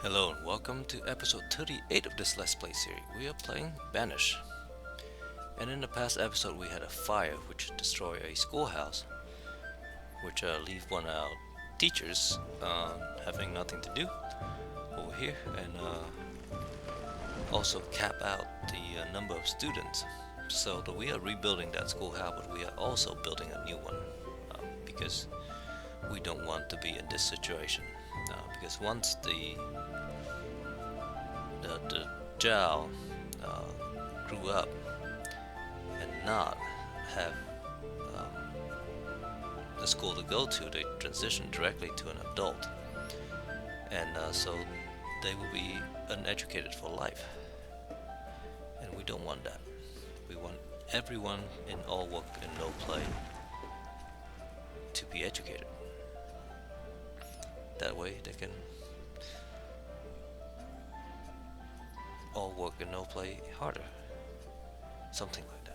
Hello and welcome to episode 38 of this Let's Play series. We are playing Banished. And in the past episode we had a fire which destroyed a schoolhouse, which leave one of our teachers having nothing to do over here, and also cap out the number of students. So that we are rebuilding that schoolhouse, but we are also building a new one because we don't want to be in this situation. Because once the Zhao grew up and not have the school to go to, they transitioned directly to an adult, and so they will be uneducated for life, and we don't want that. We want everyone in all work and no play to be educated. That way they can all work and no play harder. Something like that.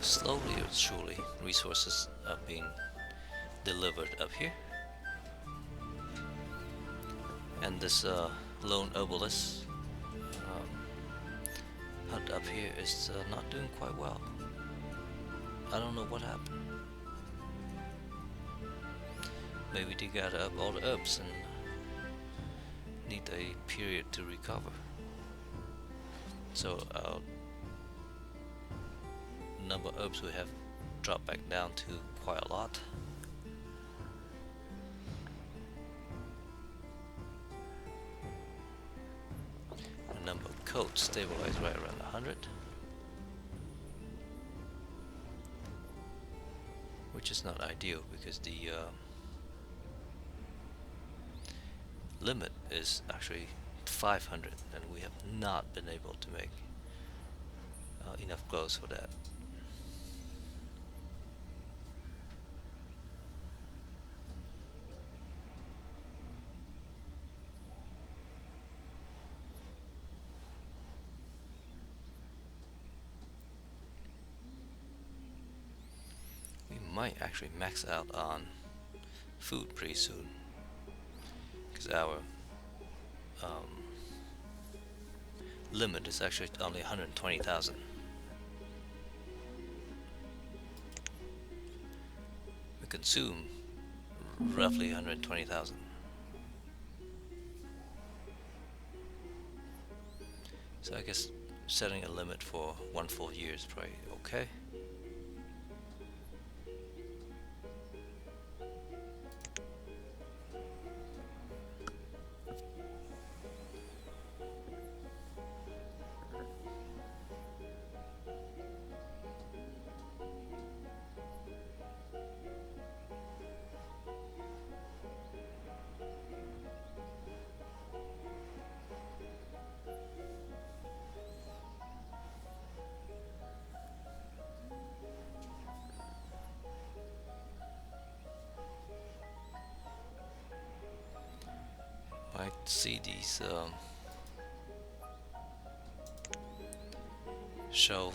Slowly or surely, resources are being delivered up here. And this lone obelisk hut up here is not doing quite well. I don't know what happened. Maybe they got up all the herbs and need a period to recover. So number of herbs we have dropped back down to quite a lot. The number of coats stabilized right around 100, which is not ideal because the limit is actually 500 and we have not been able to make enough clothes for that. We might actually max out on food pretty soon because our limit is actually only 120,000. We consume roughly 120,000. So I guess setting a limit for 1 full year is probably okay. Might see these show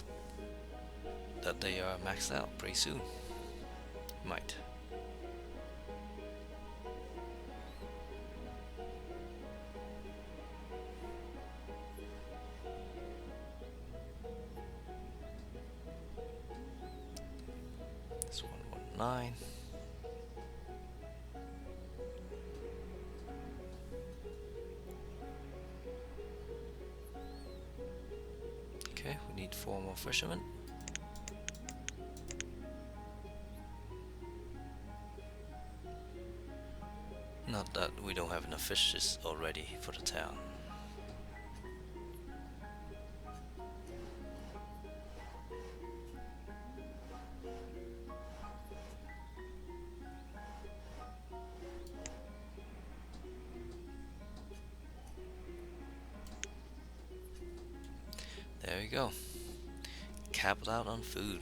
that they are maxed out pretty soon. Might. This 119. Okay, we need 4 more fishermen. Not that we don't have enough fishes already for the town. There we go. capped out on food.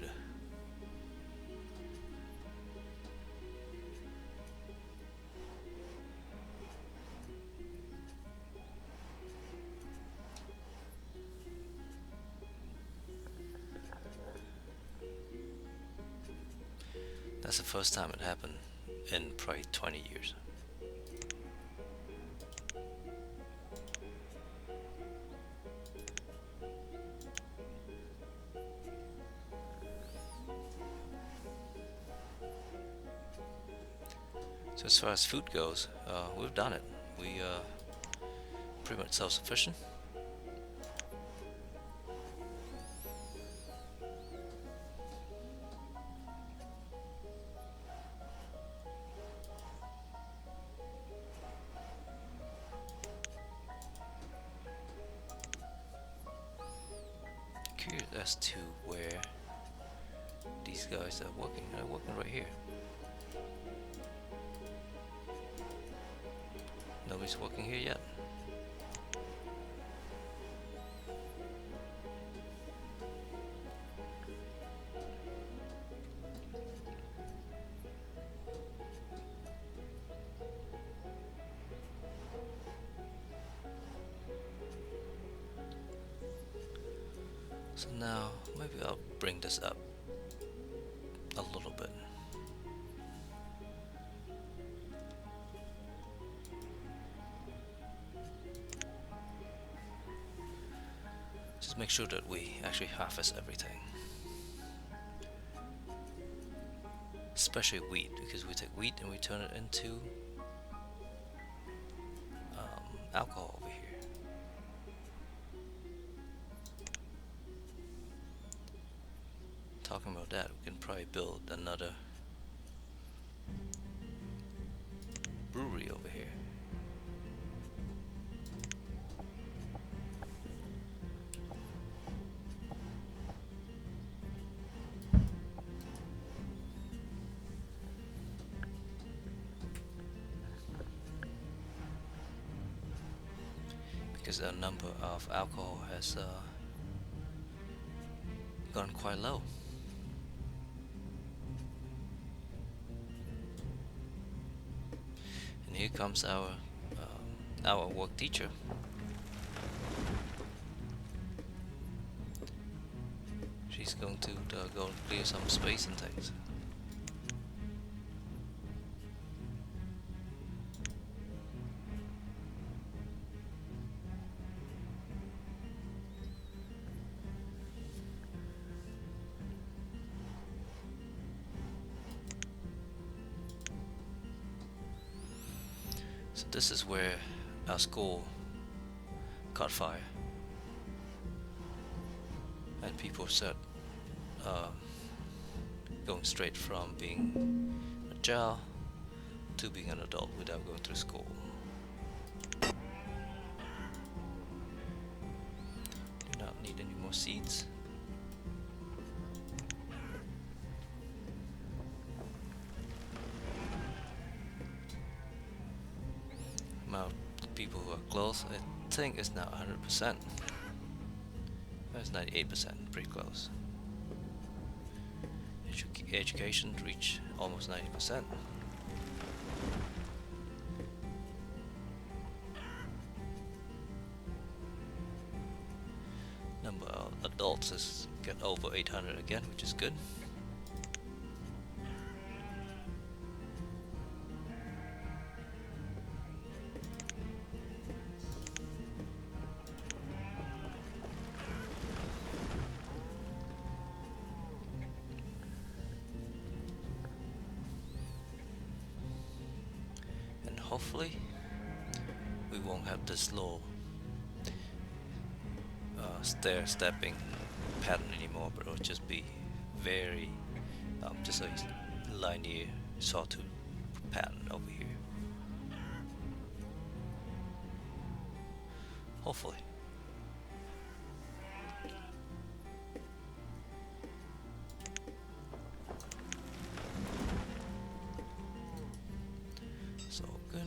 That's the first time it happened in probably 20 years. So as far as food goes, we've done it. We pretty much self-sufficient. Curious as to where these guys are working. They're working right here. Nobody's working here yet. So now maybe I'll bring this up a little bit. Just make sure that we actually harvest everything. Especially wheat, because we take wheat and we turn it into alcohol over here. Talking about that, we can probably build another brewery over here. Because the number of alcohol has gone quite low. And here comes our work teacher. She's going to go and clear some space and things. So this is where our school caught fire, and people said going straight from being a child to being an adult without going through school. Do not need any more seeds. Amount of people who are close, I think it's now 100%. That's 98%, pretty close. Education reached almost 90%. Number of adults has got over 800 again, which is good. Hopefully we won't have this little stair-stepping pattern anymore, but it'll just be very just a linear sawtooth pattern over here. Hopefully. So good.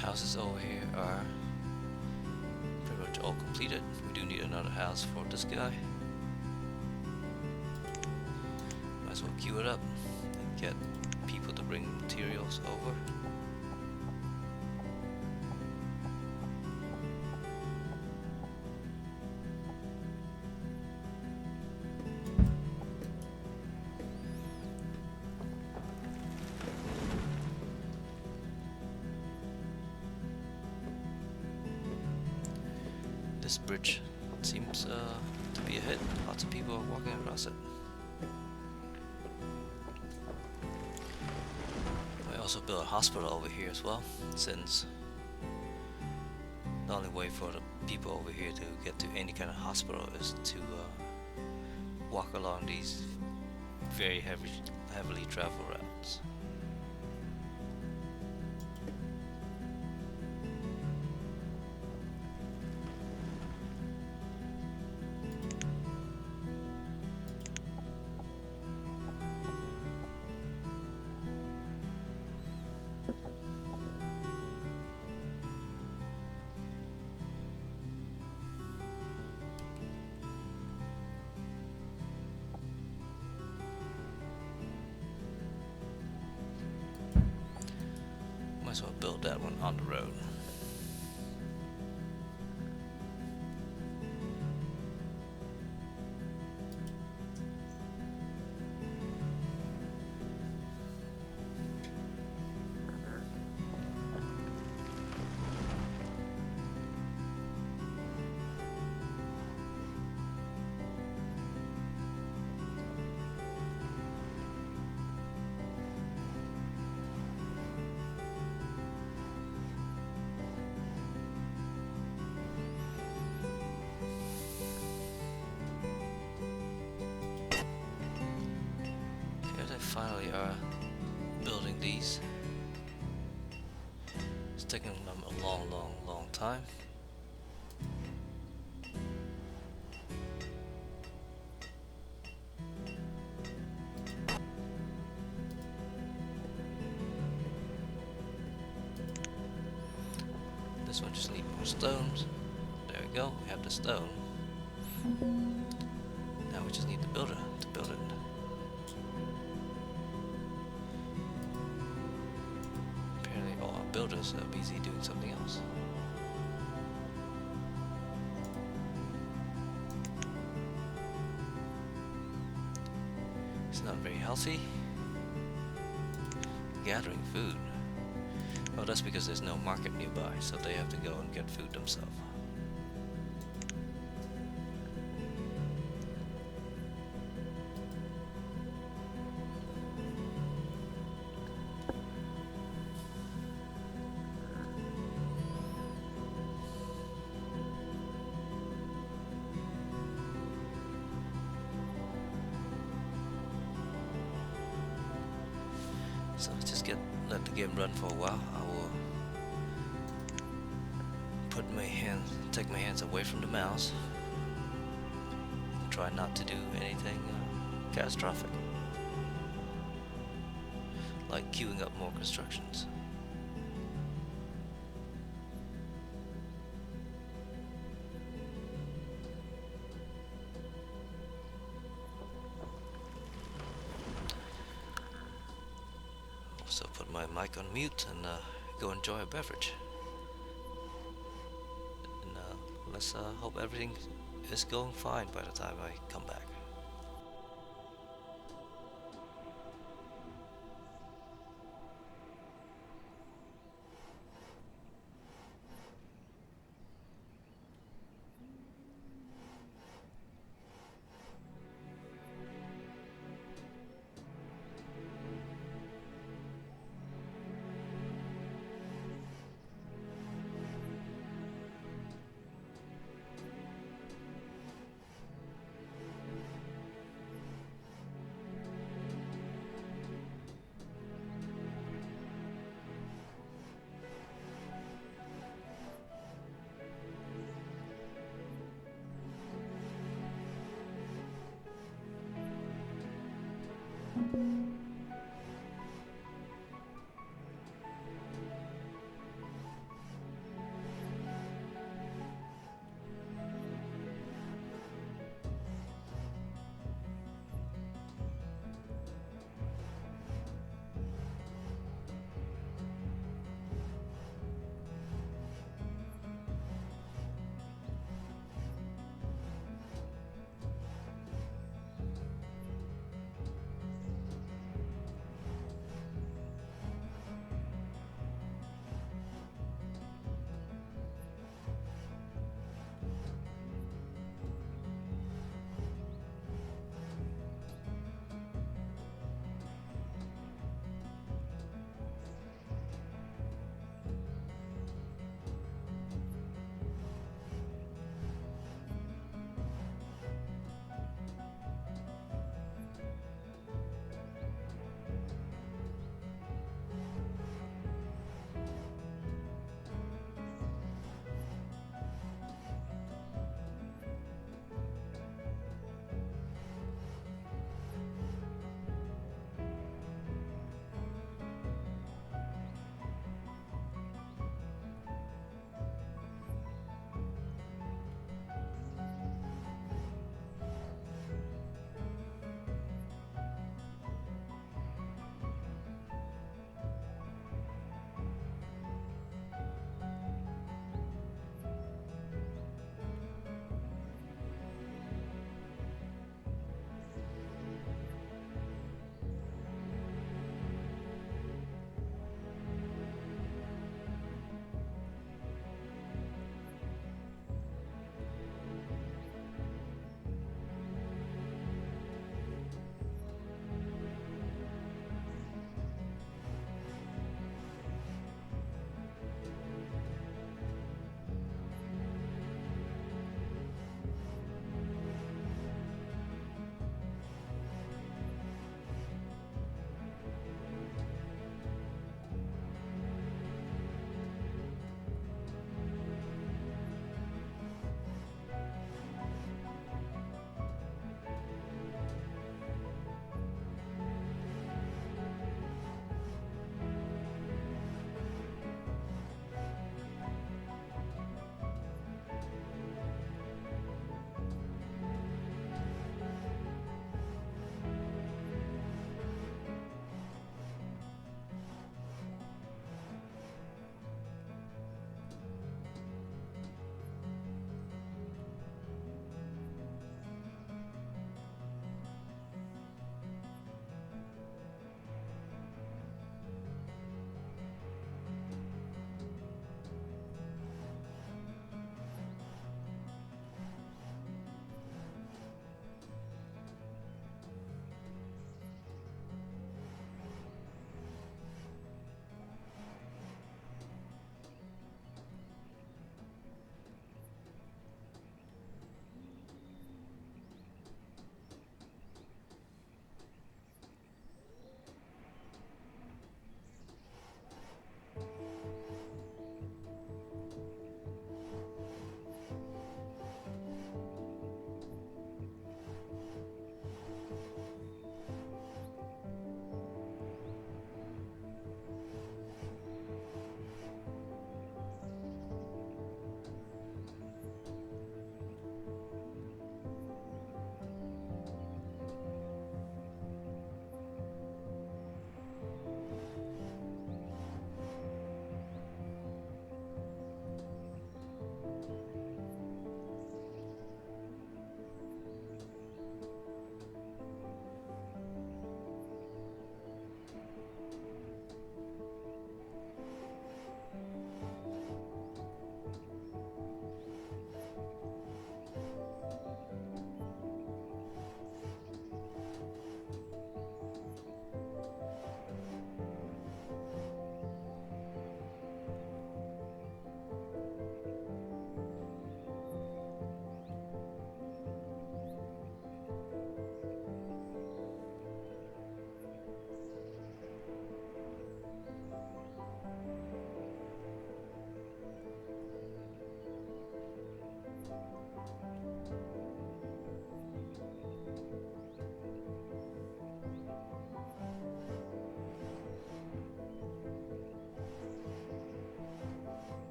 Houses over here are pretty much all completed. We do need another house for this guy. Might as well queue it up and get people to bring materials over. This bridge seems to be a hit. Lots of people are walking across it. We also built a hospital over here as well, since the only way for the people over here to get to any kind of hospital is to walk along these very heavily traveled routes. Might as well build that one on the road. Finally are building these. It's taking them a long time. This one just needs more stones. There we go, we have the stone. Now we just need the builder to build it. Builders are busy doing something else. It's not very healthy. Gathering food. Oh, that's because there's no market nearby, so they have to go and get food themselves. So just let the game run for a while. I will take my hands away from the mouse. Try not to do anything catastrophic, like queuing up more constructions. So put my mic on mute and go enjoy a beverage. And let's hope everything is going fine by the time I come back.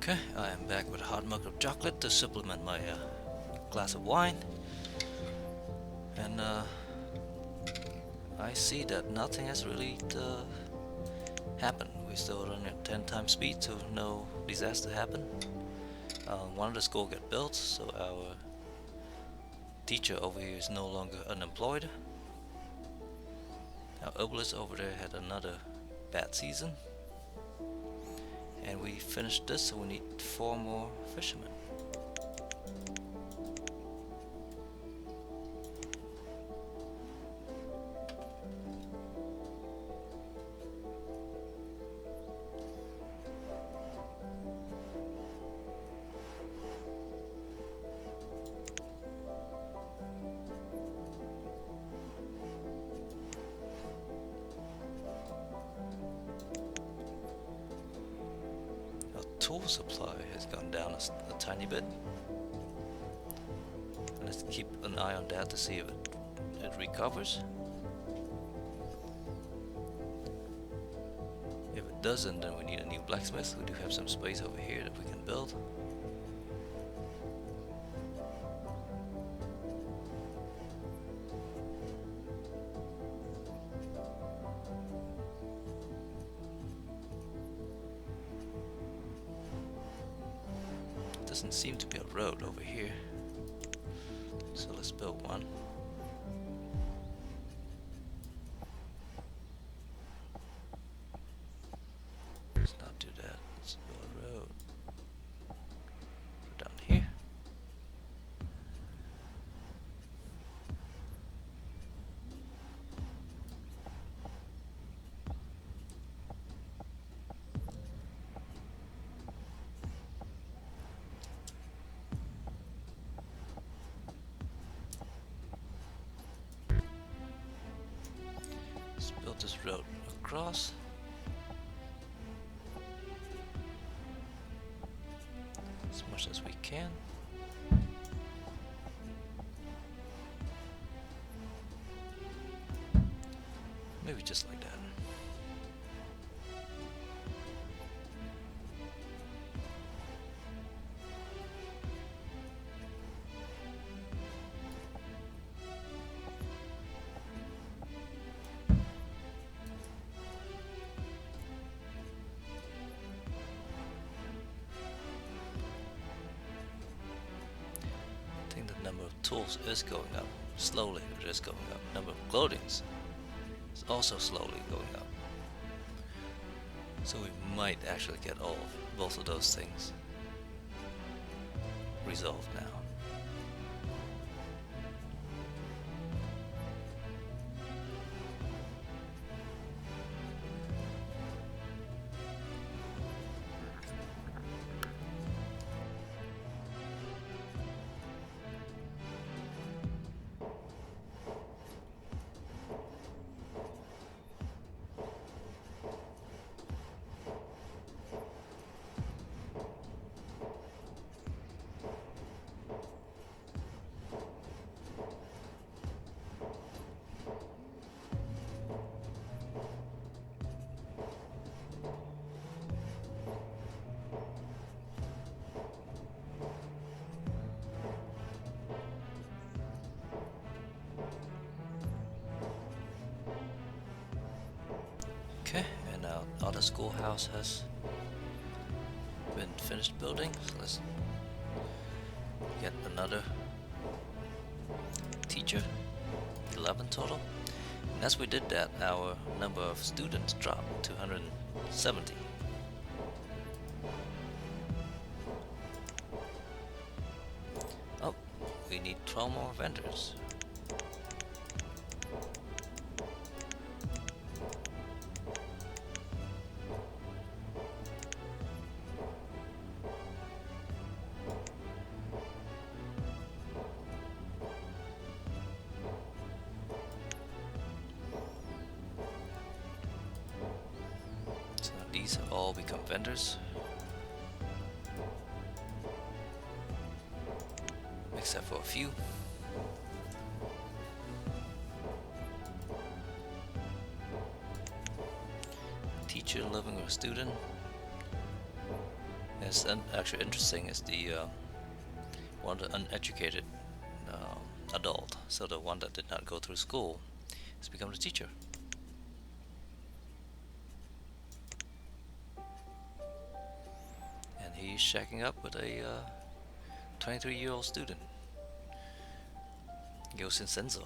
Okay, I am back with a hot mug of chocolate to supplement my glass of wine. And I see that nothing has really happened. We're still running at 10 times speed, so no disaster happened. One of the school got built, so our teacher over here is no longer unemployed. Our obelisk over there had another bad season. And we finished this, so we need 4 more fishermen. Tool supply has gone down a tiny bit. Let's keep an eye on that to see if it recovers. If it doesn't, then we need a new blacksmith. We do have some space over here that we can build. Doesn't seem to be a road over here, so let's build one. Let's not do that. Let's build a road down here. Let's build this road across. As much as we can. Maybe just like that. I think the number of tools is going up. Slowly it is going up. Number of clothings is also slowly going up. So we might actually get both of those things resolved now. Okay, and our other schoolhouse has been finished building, so let's get another teacher, 11 total. And as we did that, our number of students dropped to 170. Oh, we need 12 more vendors. These have all become vendors, except for a few. Teacher living with a student is actually interesting is the one the uneducated adult, so the one that did not go through school, has become a teacher. And he's shacking up with a 23-year-old student, Yosin Senzo.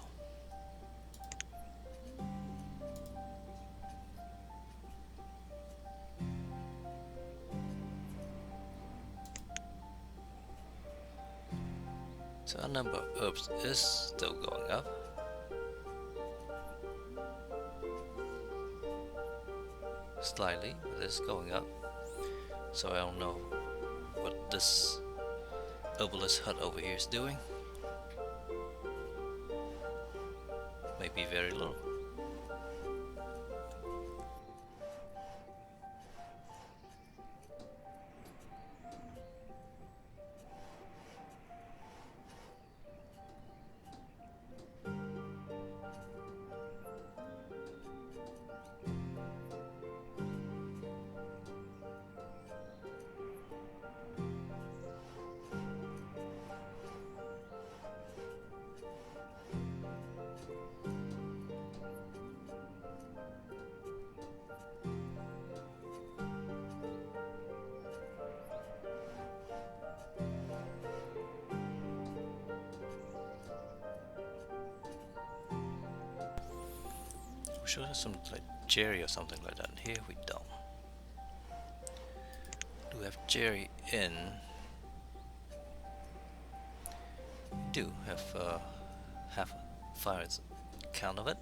So our number of herbs is still going up. Slightly, but it's going up. So I don't know what this herbalist hut over here is doing. Maybe very little. We should have some like Jerry or something like that. Here we don't. Do we have Jerry in? We do have half a fire's count of it.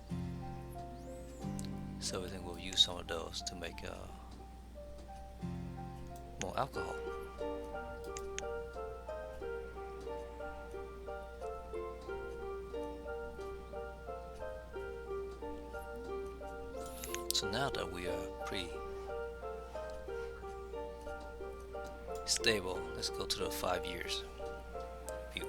So I think we'll use some of those to make more alcohol. So now that we are pretty stable, let's go to the 5 years view.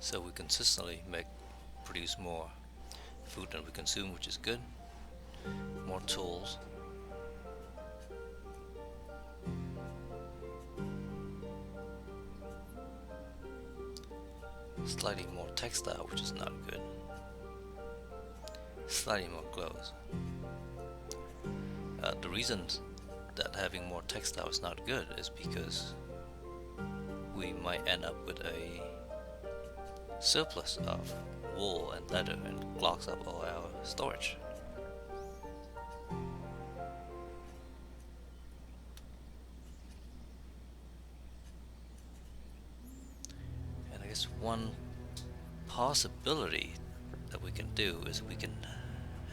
So we consistently produce more food than we consume, which is good. More tools. Slightly more textile, which is not good. Slightly more clothes. The reason that having more textile is not good is because we might end up with a surplus of wool and leather and clogs up all our storage. And I guess one possibility that we can do is we can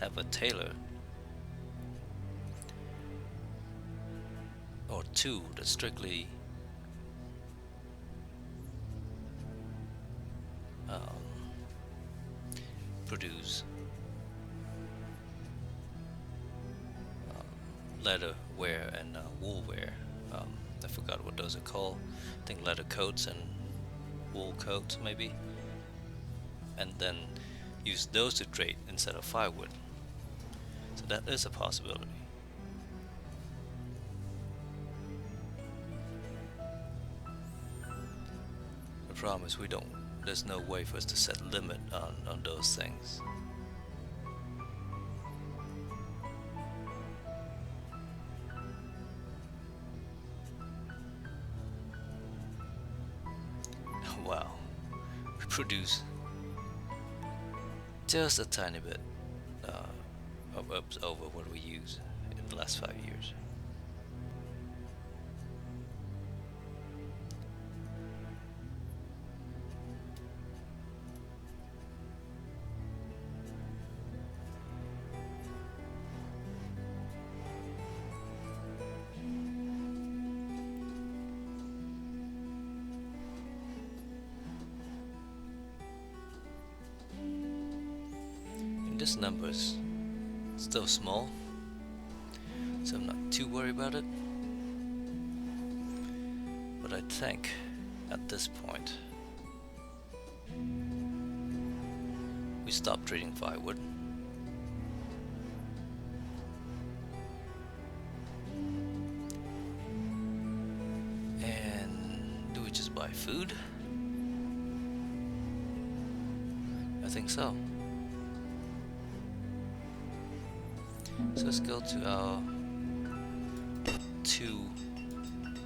have a tailor or two that strictly produce leather wear and wool wear. I forgot what those are called. I think leather coats and wool coats maybe. And then use those to trade instead of firewood. So that is a possibility. The problem is there's no way for us to set limit on those things. Wow, we produce just a tiny bit of herbs over what we use in the last 5 years. This number is still small, so I'm not too worried about it. But I think at this point we stop trading firewood buy food? I think so. So let's go to our two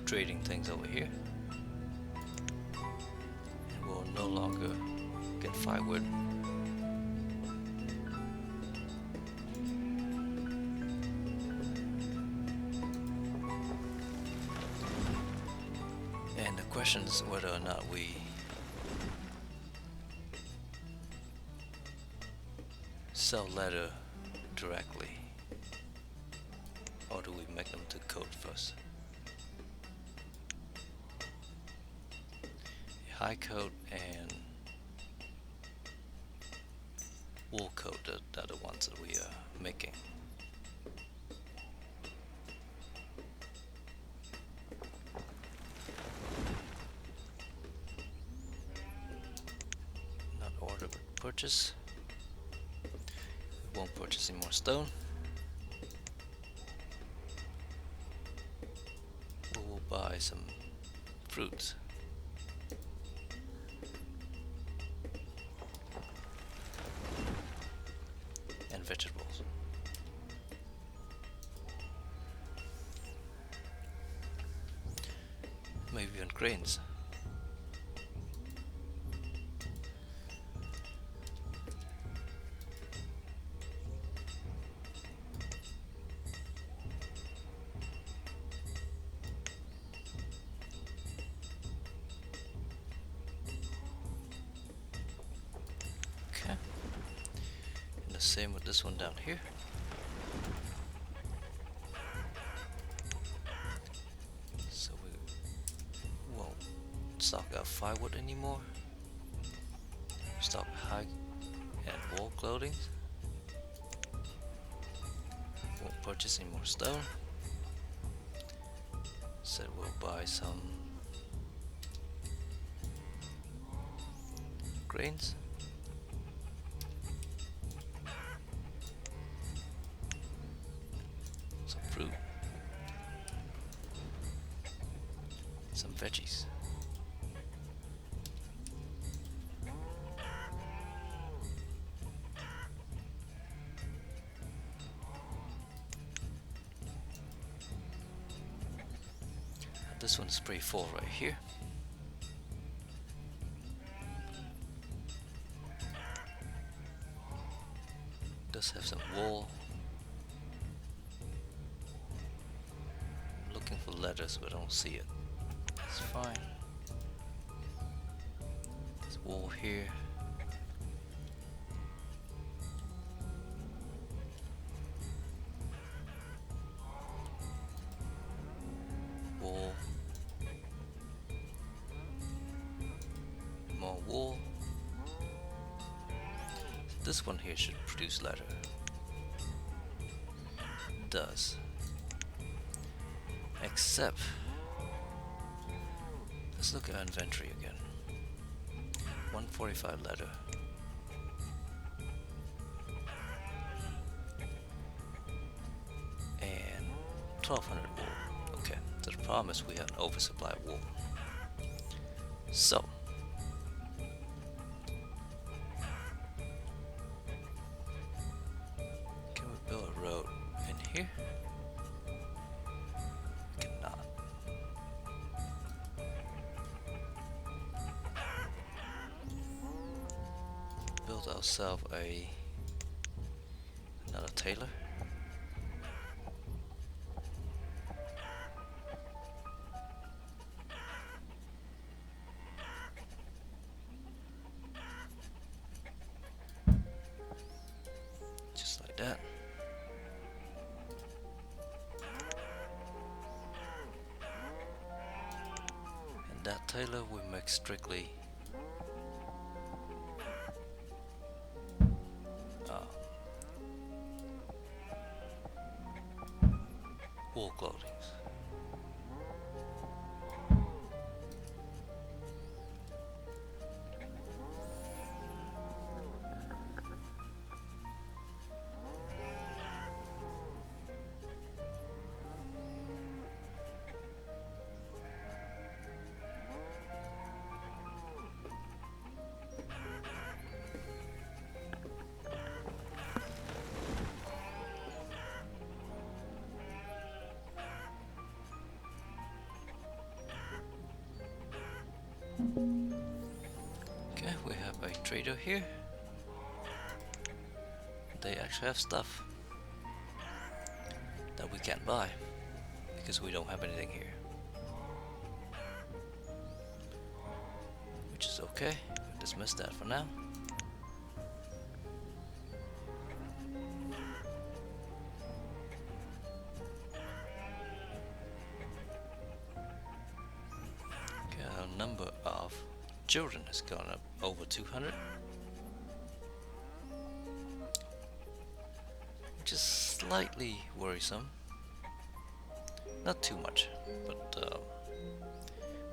trading things over here. And we'll no longer get firewood. And the question is whether or not we sell leather directly, or do we make them to coat first? A high coat and wool coat are the ones that we are making. Not order but purchase. We won't purchase any more stone. We will buy some fruits. And vegetables. Maybe even grains. Okay. And the same with this one down here. So we won't stock our firewood anymore. Stock high and wool clothing. Won't purchase any more stone. Said we'll buy some grains. Some fruit. Some veggies. This one's pretty full right here. Does have some wool. I'm looking for letters but I don't see it. That's fine. There's wool here. Wool. More wool. This one here should produce leather. It does. Except, let's look at our inventory again. 145 leather. And 1200 wool. Okay, so the problem is we have an oversupply of wool. So, can we build a road in here? We cannot. Build ourselves another tailor. Just like that. And that tailor we make strictly wool clothing. trader here. They actually have stuff that we can't buy because we don't have anything here. Which is okay. Dismiss that for now. Okay, our number of children has gone up over 200. Which is slightly worrisome. Not too much, but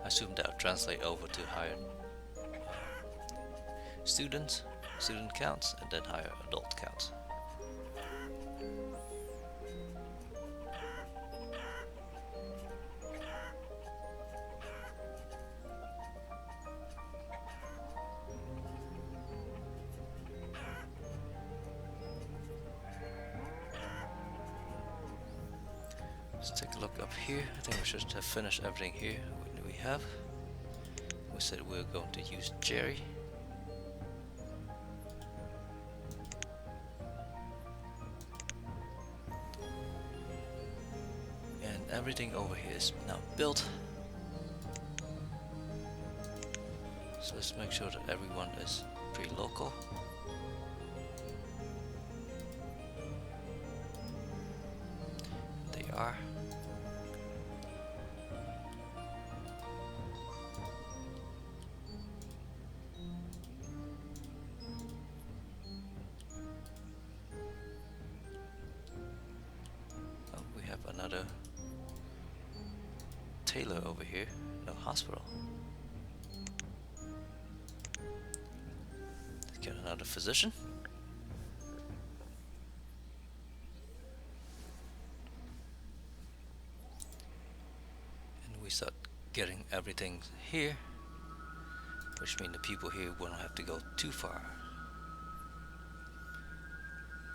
I assume that'll translate over to higher student counts, and then higher adult counts. Let's take a look up here. I think we should have finished everything here. What do we have? We said we were going to use Jerry. And everything over here is now built. So let's make sure that everyone is pretty local. They are. Oh, we have another tailor over here, no hospital. Let's get another physician. And we start getting everything here, which means the people here won't have to go too far.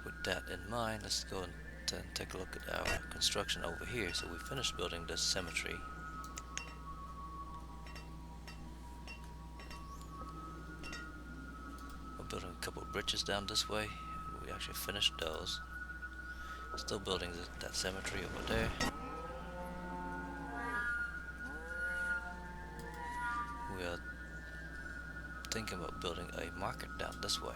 With that in mind, let's go and take a look at our construction over here. So we finished building this cemetery. We're building a couple of bridges down this way. We actually finished those. Still building that cemetery over there. We are thinking about building a market down this way.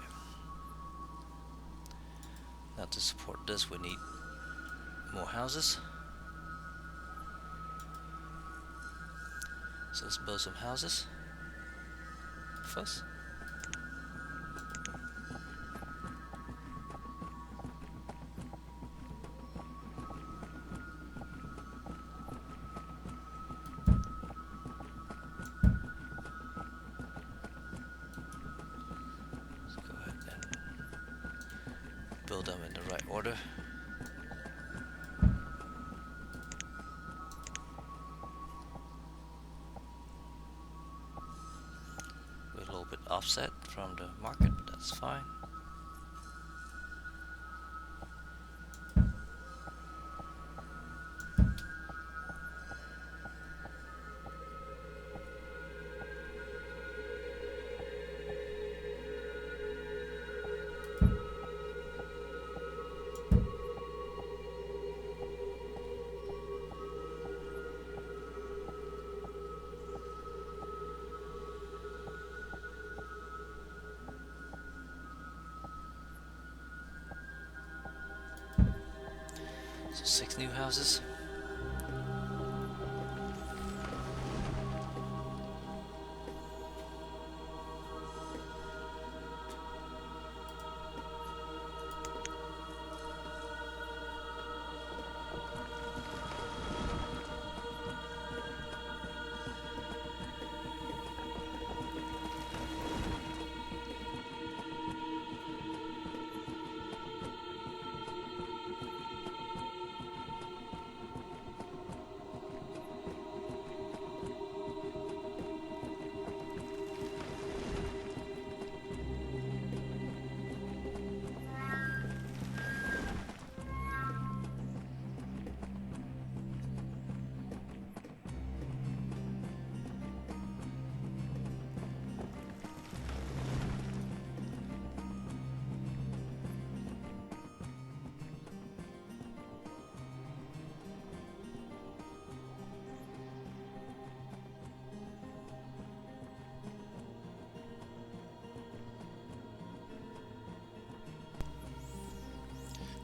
Now to support this we need more houses. So let's build some houses first. Let's go ahead and build them in the right order. We're a little bit offset from the market, but that's fine. So 6 new houses.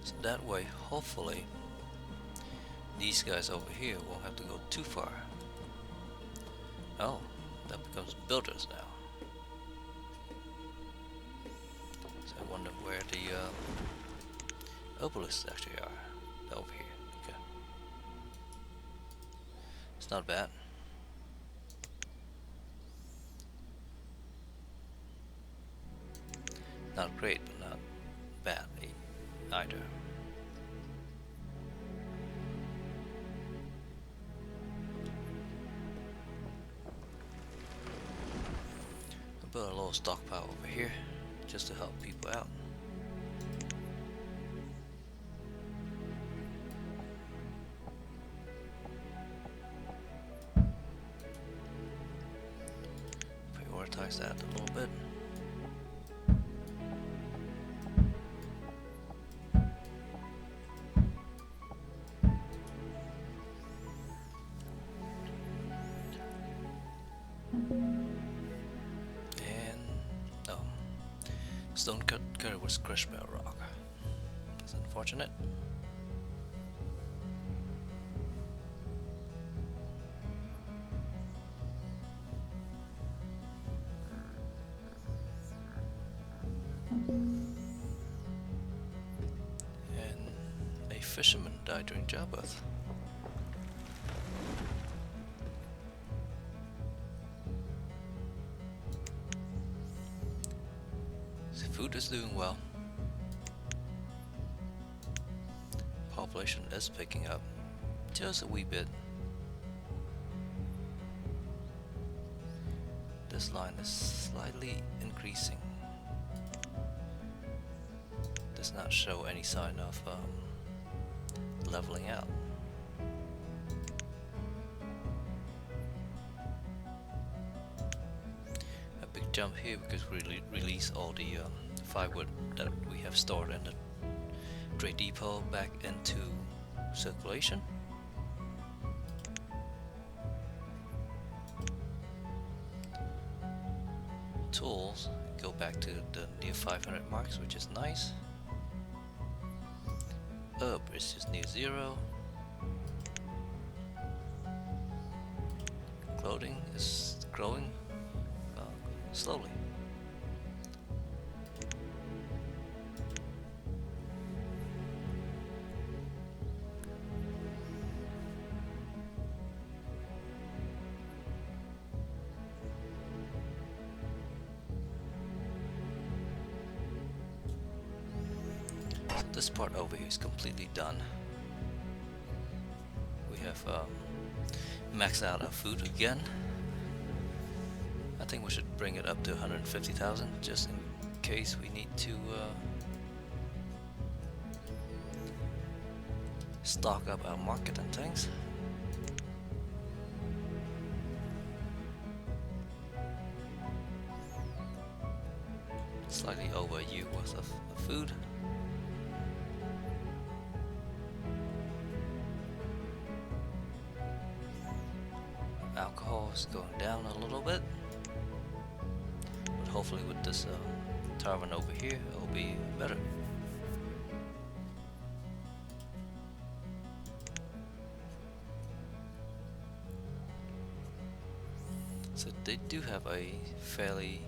So that way, hopefully, these guys over here won't have to go too far. Oh, that becomes builders now. So I wonder where the obelisks actually are. Over here. Okay. It's not bad. Not great, but not bad either. I built a little stockpile over here just to help people out. Prioritize that a little bit. Stone cutter was crushed by a rock. That's unfortunate. And a fisherman died during childbirth. The food is doing well. Population is picking up just a wee bit. This line is slightly increasing. Does not show any sign of leveling out. A big jump here because we release all the firewood that we have stored in the trade depot back into circulation. Tools go back to the near 500 marks, which is nice. Herb is just near 0. Clothing is growing slowly. This part over here is completely done. We have maxed out our food again. I think we should bring it up to 150,000 just in case we need to stock up our market and things. Slightly over a year worth of food. Alcohol is going down a little bit, but hopefully with this tavern over here it will be better. So they do have a fairly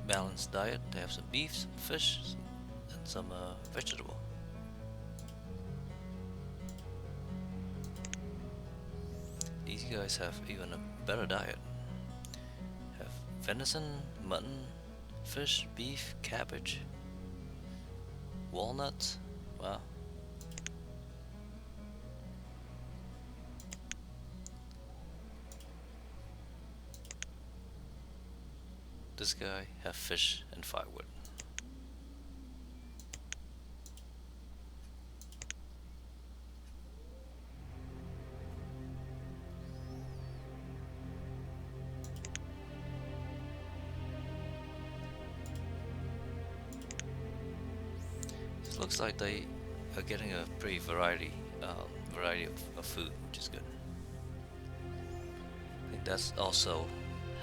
balanced diet. They have some beef, some fish, and some vegetable. These guys have even a better diet. Have venison, mutton, fish, beef, cabbage, walnuts. Wow. This guy have fish and firewood. It looks like they are getting a pretty variety of food, which is good. I think that's also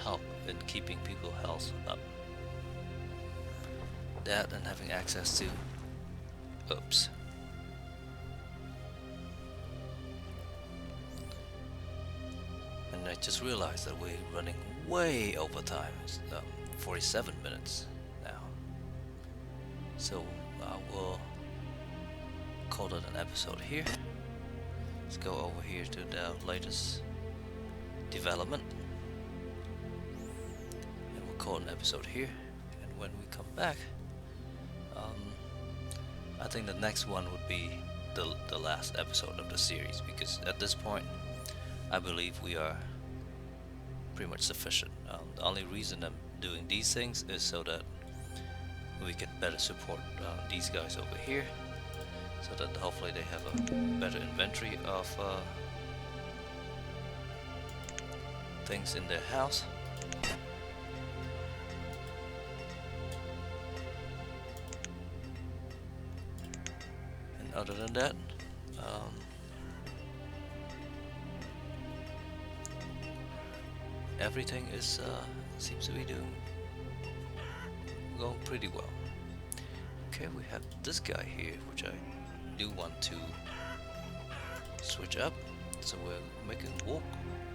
help in keeping people's health up. That and having access to Oops. And I just realized that we're running way over time. It's 47 minutes now. So we'll call it an episode here. Let's go over here to the latest development. And we'll call an episode here. And when we come back, I think the next one would be the last episode of the series, because at this point I believe we are pretty much sufficient. The only reason I'm doing these things is so that we can better support these guys over here, so that hopefully they have a better inventory of things in their house. And other than that, everything is seems to be going pretty well. Okay, we have this guy here, which I do want to switch up. So we're making wool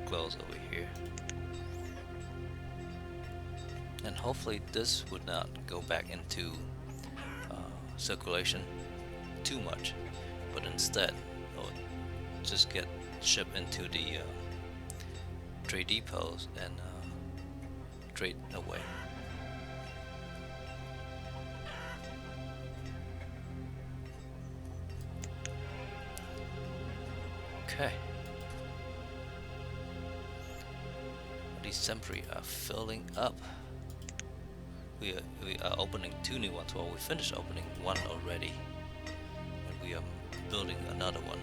clothes over here, and hopefully this would not go back into circulation too much, but instead it'll just get shipped into the trade depots and trade away. Okay. These Sempri are filling up. We are opening 2 new ones. Well, we finished opening 1 already, and we are building another one.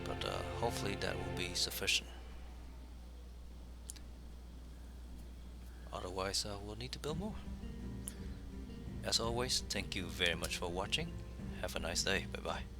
But hopefully that will be sufficient. Otherwise, we'll need to build more. As always, thank you very much for watching. Have a nice day. Bye bye.